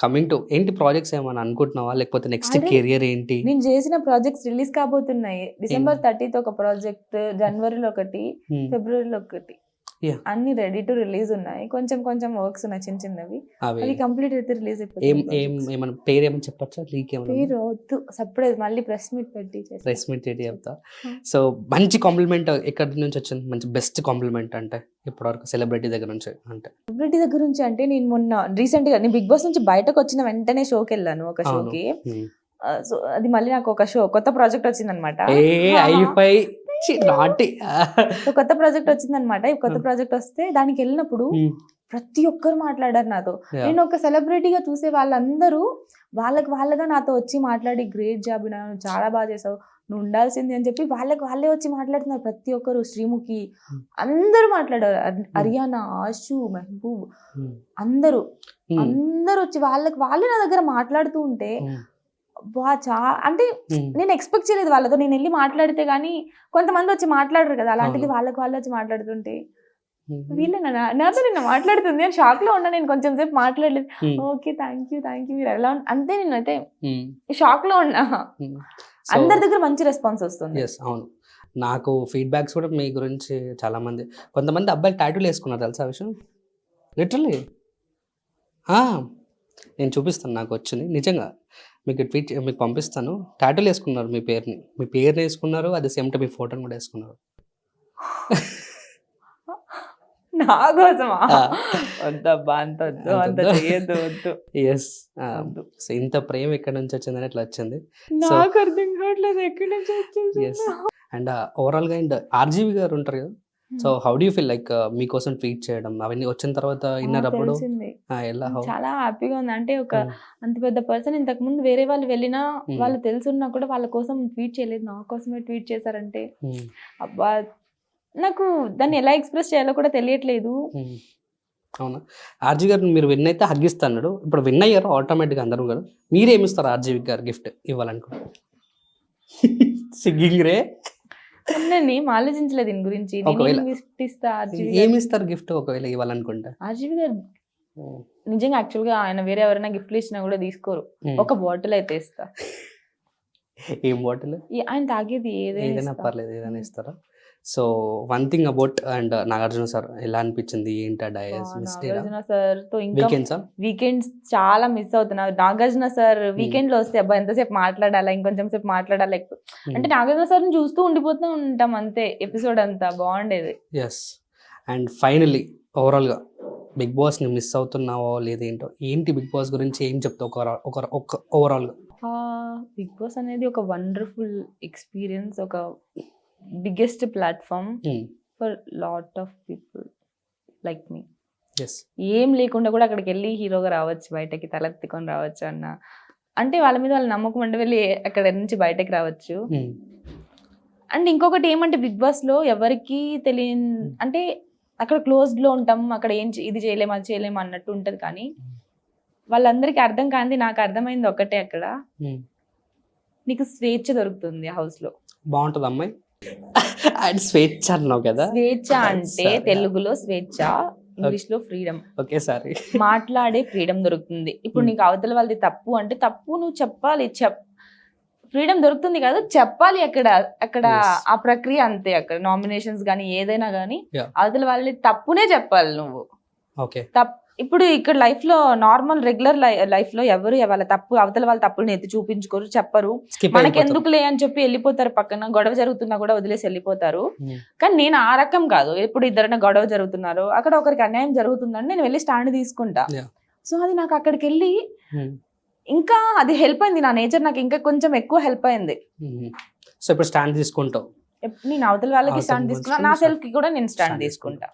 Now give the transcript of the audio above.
Coming to ఏంటి projects ఏమైనా అనుకుంటున్నావా? లేకపోతే నెక్స్ట్ Already కెరియర్ ఏంటి? నేను చేసిన ప్రాజెక్ట్స్ రిలీజ్ కాబోతున్నాయి. డిసెంబర్ 30th ఒక ప్రాజెక్ట్, జనవరిలో ఒకటి, Hmm. ఫిబ్రవరిలో ఒకటి. Yeah. అన్ని రెడీ టు రిలీజ్ ఉన్నాయి. కొంచెం కొంచెం వర్క్స్ ఉన్నాయి చిన్న చిన్నవి. అవి అవి కంప్లీట్ అయితే రిలీజ్ ఏం అయిపోతుంది. ఏం ఏమైనా పేరు ఏమైనా చెప్పచ్చా? లీక్ ఏమైనా పేరు వద్దు, సర్ప్రైజ్ మళ్ళీ ప్రెస్ మీట్ పెట్టి చేస్తాను. ప్రెస్ మీట్ ఏంటి చెప్తా. Hmm. సో మంచి కాంప్లిమెంట్ ఎక్కడి నుంచి వచ్చింది? మంచి బెస్ట్ కాంప్లిమెంట్ అంటే ఇప్పటివరకు సెలబ్రిటీ దగ్గర నుంచి అంటే? సెలబ్రిటీ దగ్గర నుంచి అంటే నేను మొన్న రీసెంట్ గా నేను బిగ్ బాస్ నుంచి బయటకు వచ్చిన వెంటనే షోకి వెళ్ళాను, ఒక అవును. షోకి. Hmm. సో అది మళ్ళీ నాకు ఒక షో కొత్త ప్రాజెక్ట్ వచ్చిందనమాట. ఐఫై నాటి సో కొత్త ప్రాజెక్ట్ వచ్చిందనమాట. ఈ కొత్త ప్రాజెక్ట్ వస్తే దానికి వెళ్ళినప్పుడు ప్రతి ఒక్కరు మాట్లాడారు నాతో. Yeah. నేను ఒక సెలబ్రిటీగా చూసే వాళ్ళందరూ వాళ్ళగా నాతో వచ్చి మాట్లాడి గ్రేట్ జాబ్, నువ్వు చాలా బాగా చేసావు, నువ్వు ఉండాల్సింది అని చెప్పి వాళ్ళే వచ్చి మాట్లాడుతున్నారు ప్రతి ఒక్కరు. శ్రీముఖి అందరూ మాట్లాడారు, అరియానా, ఆశు, మెహబూబ్ అందరూ వచ్చి వాళ్ళే నా దగ్గర మాట్లాడుతూ ఉంటే అంటే నేను ఎక్స్పెక్ట్ చేయలేదు వాళ్ళతో. నేను వెళ్ళి మాట్లాడితే గానీ కొంతమంది వచ్చి మాట్లాడరు కదా, అలాంటిది వాళ్ళే వచ్చి మాట్లాడుతుంటే వీళ్ళే నాతో నిన్న మాట్లాడుతుంది అని షాక్ లో ఉన్నా. నేను కొంచెం సేపు మాట్లాడలేదు. ఓకే, థ్యాంక్ యూ మీరు ఎలా అంతే. నేను అయితే షాక్ లో ఉన్నా. అందరి దగ్గర మంచి రెస్పాన్స్ వస్తుంది. ఎస్, అవును. నాకు ఫీడ్బ్యాక్స్ కూడా మీ గురించి చాలా మంది, కొంతమంది అబ్బాయిలు టాటూలు వేసుకున్నారు తెలుసా విషయం? లిటరల్లీ నేను చూపిస్తాను, నాకు వచ్చింది నిజంగా. మీకు మీకు పంపిస్తాను. టాటూలు వేసుకున్నారు మీ పేరుని వేసుకున్నారు, అది సేమ్ టైం మీ ఫోటోని కూడా వేసుకున్నారు. నా కోసమా? వద్దబ్బా, అంత వద్దు, అంత చేయొద్దు, వద్దు. ఎస్, ఇంత ప్రేమ ఎక్కడి నుంచి వచ్చిందని ఇట్లా వచ్చింది. నాకు అర్థం కావట్లేదు ఎక్కడి నుంచి వచ్చింది. ఎస్, అండ్ ఓవరాల్గా అండ్ ఆర్జీవి గారు ఉంటారు కదా, so how do you feel like మీకోసం ట్వీట్ చేయడం అవన్నీ వచ్చిన తర్వాత విన్నప్పుడు ఎలా? చాలా హ్యాపీగా ఉంది. అంటే ఒక అంత పెద్ద పర్సన్ ఇంతకు ముందు వేరే వాళ్ళు వెళ్ళినా వాళ్ళు తెలుసున్నా కూడా వాళ్ళ కోసం ట్వీట్ చేయలేదు, నా కోసమే ట్వీట్ చేశారంటే అబ్బా, నాకు దాన్ని ఎలా ఎక్స్ప్రెస్ చేయాలో కూడా తెలియట్లేదు. అవునా? ఆర్జీవి గారు మీరు విన్ అయితే హగ్గిస్తాడు. ఇప్పుడు విన్ అయ్యారు ఆటోమేటిక్గా అందరూ కదా, మీరేమిస్తారు ఆర్జీవి గారు గిఫ్ట్ ఇవ్వాలనుకుంటారు? సింగింగ్ రే నేను ఆలోచించలేదు దీని గురించి. ఏమి ఇస్తారు గిఫ్ట్ ఒకవేళ ఇవ్వాలనుకుంటా? ఆర్జీవి గారు నిజంగా యాక్చువల్ గా ఆయన వేరే ఎవరైనా గిఫ్ట్లు ఇచ్చినా కూడా తీసుకోరు. ఒక బాటిల్ అయితే ఇస్తా. ఏం బాటిల్? ఆయన తాగేది ఏదైనా పర్లేదు, ఏదైనా ఇస్తారా? So one thing about and Nagarjuna sir ఎలా అనిపించింది? ఏంటి నాగార్జున సార్ తో ఇంకా వీకెండ్స్ చాలా మిస్ అవుతున్నా. నాగార్జున సార్ వీకెండ్ లో వస్తే అబ్బా ఎంతసేపు మాట్లాడాలా, ఇంకొంచెం సేపు మాట్లాడాలి. అంటే నాగార్జున సార్ చూస్తూ ఉండిపోతూ ఉంటాం అంతే, ఎపిసోడ్ అంతా బాగుండేది. ఎస్, అండ్ ఫైనల్లీ ఓవరాల్ గా బిగ్ బాస్ ని మిస్ అవుతున్నావో లేదేంటో, ఏంటి బిగ్ బాస్ గురించి ఏం చెప్తావు ఓవరాల్ గా? బిగ్ బాస్ అనేది ఒక వండర్ఫుల్ ఎక్స్పీరియన్స్, ఒక biggest platform for lot of people like me. ఏం లేకుండా కూడా అక్కడికి వెళ్ళి హీరోగా రావచ్చు, బయటకి తలెత్తుకొని రావచ్చు అన్న, అంటే వాళ్ళ మీద వాళ్ళ నమ్మకం అంటే వెళ్ళి అక్కడ నుంచి బయటకి రావచ్చు. అండ్ ఇంకొకటి ఏమంటే బిగ్ బాస్ లో ఎవరికి తెలియని, అంటే అక్కడ క్లోజ్డ్ లో ఉంటాం, అక్కడ ఇది చేయలేము అది చేయలేము అన్నట్టు ఉంటది. కానీ వాళ్ళందరికీ అర్థం కాంది నాకు అర్థమైంది ఒకటే, అక్కడ నీకు స్వేచ్ఛ దొరుకుతుంది హౌస్ లో. బాగుంటది అమ్మాయి అండ్ స్వేచ్ఛ అన్నావు కదా. స్వేచ్ఛ అంటే తెలుగులో స్వేచ్ఛ, ఇంగ్లీష్ లో ఫ్రీడమ్. Okay, sorry. మాట్లాడే ఫ్రీడమ్ దొరుకుతుంది. ఇప్పుడు నీకు అవతల వాళ్ళది తప్పు అంటే తప్పు నువ్వు చెప్పాలి, ఫ్రీడమ్ దొరుకుతుంది కదా, చెప్పాలి. అక్కడ ఆ ప్రక్రియ అంతే. అక్కడ నామినేషన్స్ గానీ ఏదైనా గానీ అవతల వాళ్ళని తప్పునే చెప్పాలి నువ్వు. ఇప్పుడు ఇక్కడ లైఫ్ లో నార్మల్ రెగ్యులర్ లైఫ్ లో ఎవరు వాళ్ళ తప్పు అవతల వాళ్ళ తప్పులను ఎత్తి చూపించుకోరు, చెప్పరు. మనకి ఎందుకులే అని చెప్పి వెళ్ళిపోతారు, పక్కన గొడవ జరుగుతున్నా కూడా వదిలేసి వెళ్ళిపోతారు. కానీ నేను ఆ రకం కాదు. ఎప్పుడు ఇద్దరైనా గొడవ జరుగుతున్నారు, అక్కడ ఒకరికి అన్యాయం జరుగుతుందని నేను వెళ్ళి స్టాండ్ తీసుకుంటా. సో అది నాకు అక్కడికి వెళ్ళి ఇంకా అది హెల్ప్ అయింది. నా నేచర్ నాకు ఇంకా కొంచెం ఎక్కువ హెల్ప్ అయింది. సో ఇప్పుడు స్టాండ్ తీసుకుంటావు? నేను అవతల వాళ్ళకి స్టాండ్ తీసుకున్నా, నా సెల్ఫ్ కి కూడా నేను స్టాండ్ తీసుకుంటా.